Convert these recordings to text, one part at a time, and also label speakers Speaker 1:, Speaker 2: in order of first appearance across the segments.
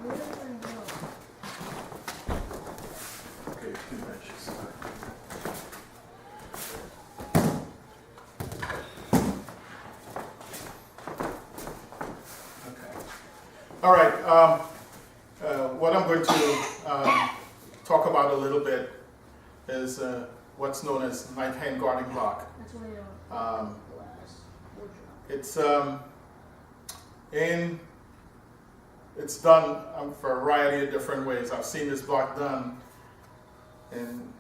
Speaker 1: Okay, 2 inches. Okay. All right. What I'm going to talk about a little bit is what's known as right hand guarding block. It's done for a variety of different ways. I've seen this block done in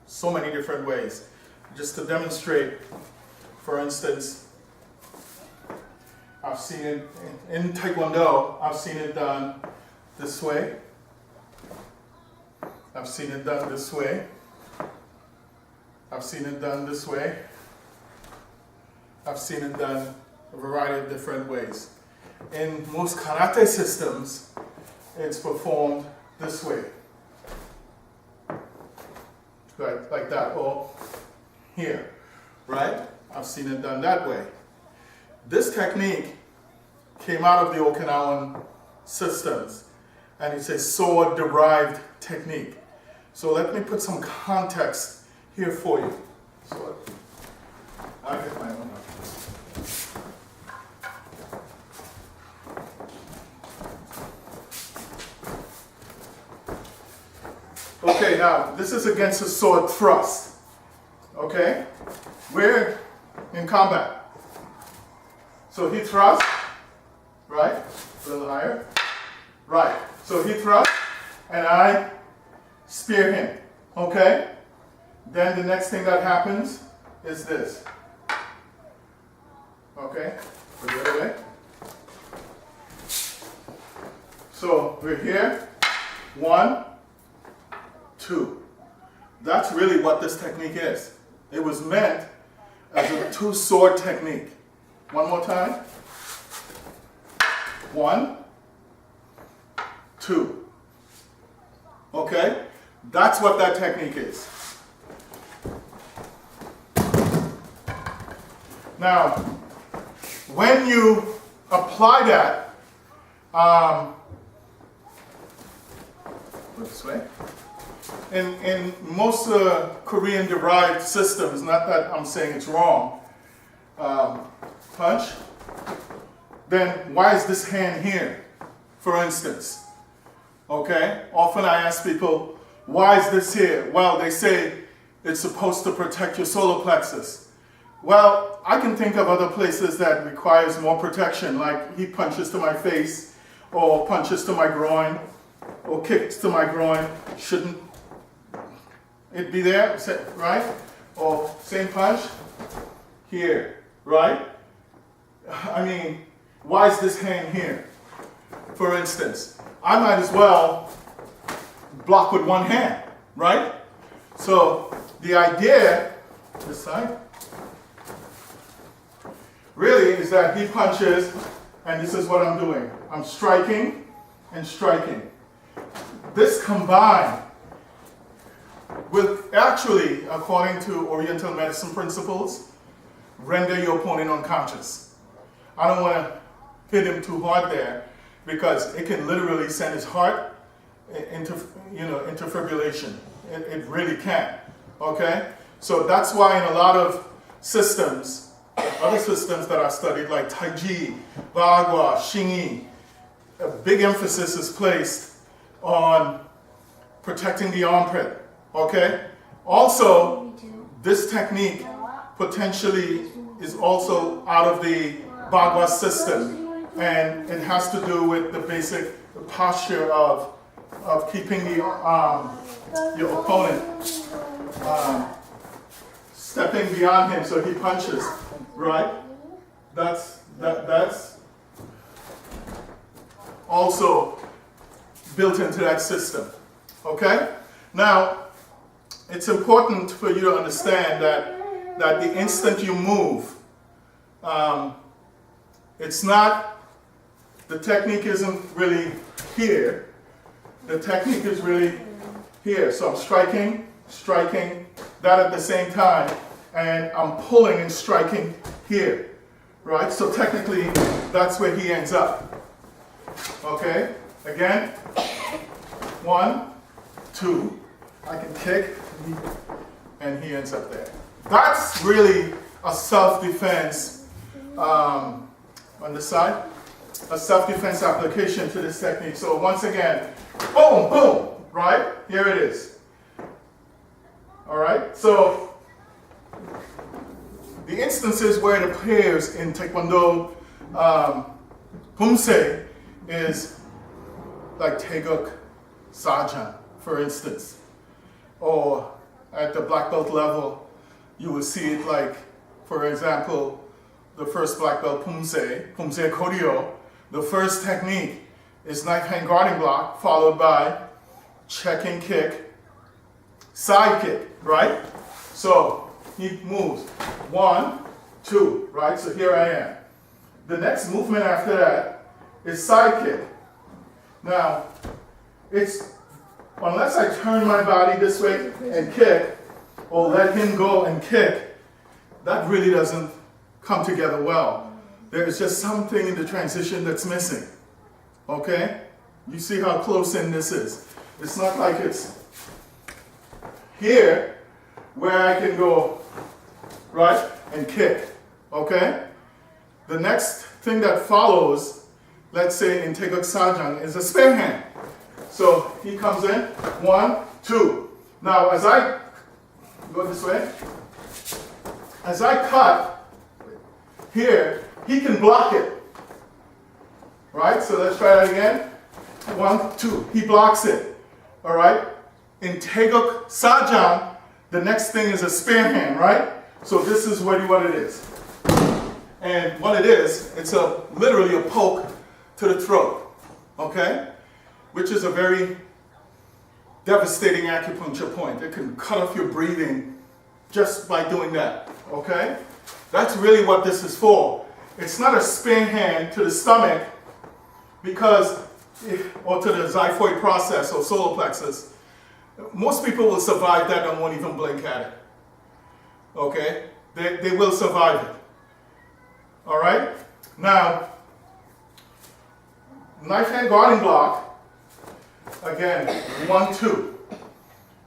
Speaker 1: so many different ways. Just to demonstrate, for instance, I've seen it in Taekwondo, I've seen it done this way. I've seen it done this way. I've seen it done this way. I've seen it done a variety of different ways. In most karate systems, it's performed this way. Like that, or here, right? I've seen it done that way. This technique came out of the Okinawan systems, and it's a sword-derived technique. So let me put some context here for you. So I'll get my own. Okay, now this is against a sword thrust. Okay? We're in combat. So he thrusts, right? A little higher. Right. So he thrusts, and I spear him. Okay? Then the next thing that happens is this. Okay? Put it away. So we're here. 1, 2. That's really what this technique is. It was meant as a 2-sword technique. One more time. 1, 2. Okay? That's what that technique is. Now, when you apply that, this way. In most Korean-derived systems, not that I'm saying it's wrong, punch, then why is this hand here, for instance? Okay? Often I ask people, why is this here? Well, they say it's supposed to protect your solar plexus. Well, I can think of other places that requires more protection, like he punches to my face, or punches to my groin, or kicks to my groin. Shouldn't it be there, right? Or same punch here, right? I mean, why is this hand here? For instance, I might as well block with one hand, right? So the idea, this side, really is that he punches, and this is what I'm doing. I'm striking and striking. This combined will actually, according to Oriental medicine principles, render your opponent unconscious. I don't want to hit him too hard there because it can literally send his heart into fibrillation. It really can. Okay? So that's why in a lot of systems, other systems that I've studied like Taiji, Bagua, Xingyi, a big emphasis is placed on protecting the armpit. Okay? Also, this technique potentially is also out of the Bagua system, and it has to do with the basic posture of keeping your opponent stepping beyond him so he punches, right? That's also built into that system. Okay? Now, it's important for you to understand that the instant you move, it's not, the technique isn't really here. The technique is really here. So I'm striking, that at the same time, and I'm pulling and striking here, right? So technically, that's where he ends up, okay? Again, 1, 2. I can kick, and he ends up there. That's really a self-defense on the side, a self-defense application to this technique. So once again, boom, boom, right? Here it is. All right, so the instances where the players in Taekwondo Poomsae is like Taeguk Sajang, for instance. Or at the black belt level, you will see it like, for example, the first black belt Poomsae Koryo. The first technique is knife hand guarding block, followed by checking kick, side kick, right? So he moves 1, 2, right? So here I am. The next movement after that is side kick. Now, it's unless I turn my body this way and kick, or let him go and kick, that really doesn't come together well. There's just something in the transition that's missing. Okay? You see how close in this is. It's not like it's here where I can go right and kick. Okay? The next thing that follows, let's say in Taeguk Sajang, is a spare hand. So he comes in, 1, 2. Now as I go this way, as I cut here, he can block it. Right? So let's try that again. 1, 2. He blocks it. All right? In Taeguk Sajang, the next thing is a spare hand, right? So this is what it is. And what it is, it's literally a poke to the throat. Okay? Which is a very devastating acupuncture point. It can cut off your breathing just by doing that, okay? That's really what this is for. It's not a spare hand to the stomach or to the xiphoid process or solar plexus. Most people will survive that and won't even blink at it, okay? They will survive it, all right? Now, knife hand guarding block, again, 1, 2.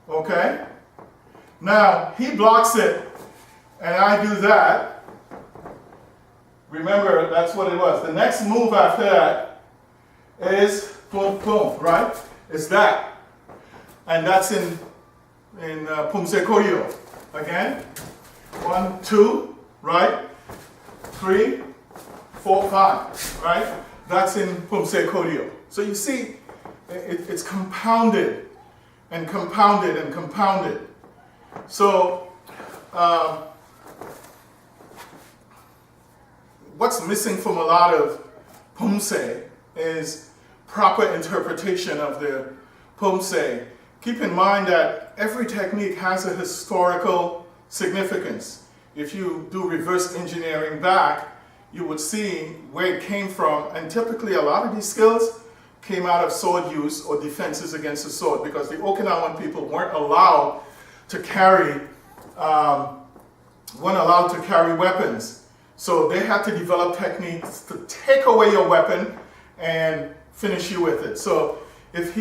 Speaker 1: Okay? Now, he blocks it, and I do that. Remember, that's what it was. The next move after that is boom, boom, right? It's that. And that's in Poomsae Koryo. Again, 1, 2, right? 3, 4, 5, right? That's in Poomsae Koryo. So you see, it's compounded and compounded and compounded. So what's missing from a lot of Poomsae is proper interpretation of the Poomsae. Keep in mind that every technique has a historical significance. If you do reverse engineering back, you would see where it came from, and typically a lot of these skills came out of sword use or defenses against the sword, because the Okinawan people weren't allowed to carry weapons. So they had to develop techniques to take away your weapon and finish you with it. So if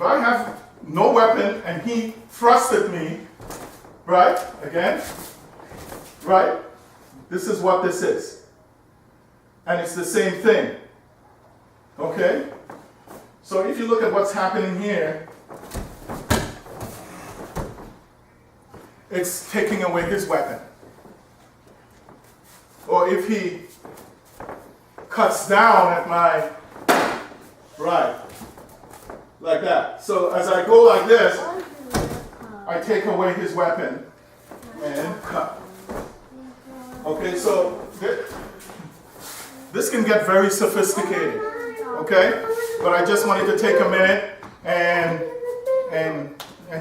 Speaker 1: I have no weapon and he thrusts at me, right, again, right, this is what this is. And it's the same thing. Okay? So if you look at what's happening here, it's taking away his weapon. Or if he cuts down at my right, like that. So as I go like this, I take away his weapon and cut. Okay, so this can get very sophisticated, okay? But I just wanted to take a minute and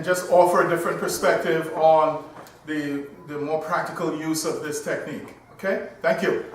Speaker 1: just offer a different perspective on the more practical use of this technique, okay? Thank you.